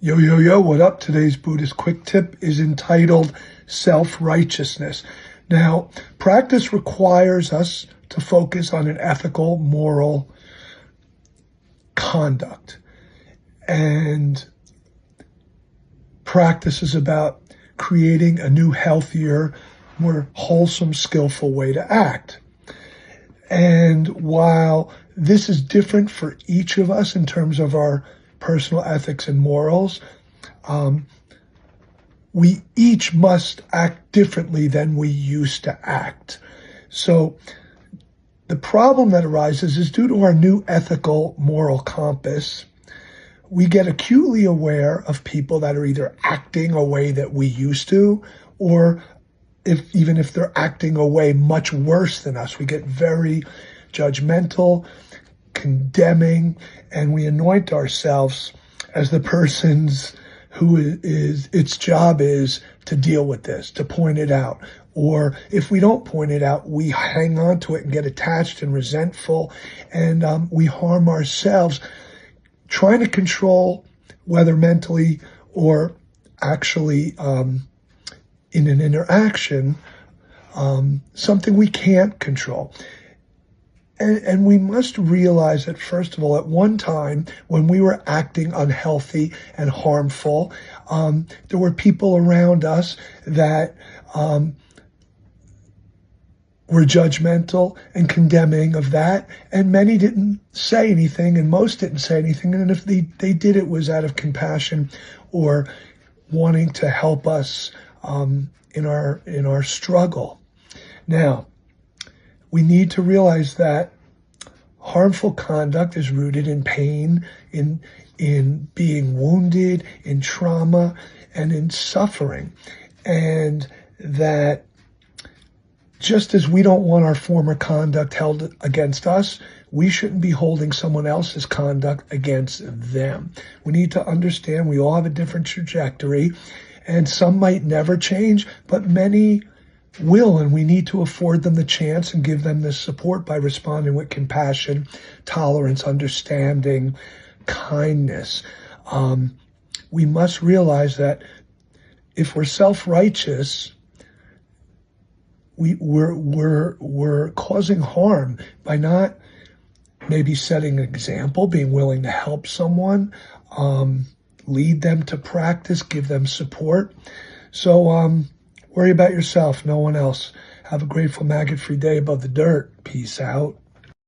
Yo, yo, yo, what up? Today's Buddhist quick tip is entitled Self-Righteousness. Now, practice requires us to focus on an ethical, moral conduct. And practice is about creating a new, healthier, more wholesome, skillful way to act. And while this is different for each of us in terms of our personal ethics and morals, we each must act differently than we used to act. So the problem that arises is due to our new ethical moral compass, we get acutely aware of people that are either acting a way that we used to, or even if they're acting a way much worse than us, we get very judgmental, condemning, and we anoint ourselves as the persons who is its job is to deal with this, to point it out. Or if we don't point it out, we hang on to it and get attached and resentful, and we harm ourselves trying to control, whether mentally or actually in an interaction, something we can't control. And we must realize that, first of all, at one time, when we were acting unhealthy and harmful, there were people around us that were judgmental and condemning of that, and many didn't say anything, and most didn't say anything, and if they did, it was out of compassion or wanting to help us in our struggle. Now, we need to realize that harmful conduct is rooted in pain, in being wounded, in trauma, and in suffering. And that just as we don't want our former conduct held against us, we shouldn't be holding someone else's conduct against them. We need to understand we all have a different trajectory, and some might never change, but many will, and we need to afford them the chance and give them the support by responding with compassion, tolerance, understanding, kindness. We must realize that if we're self-righteous, we're causing harm by not maybe setting an example, being willing to help someone, lead them to practice, give them support. So worry about yourself, no one else. Have a grateful, maggot-free day above the dirt. Peace out.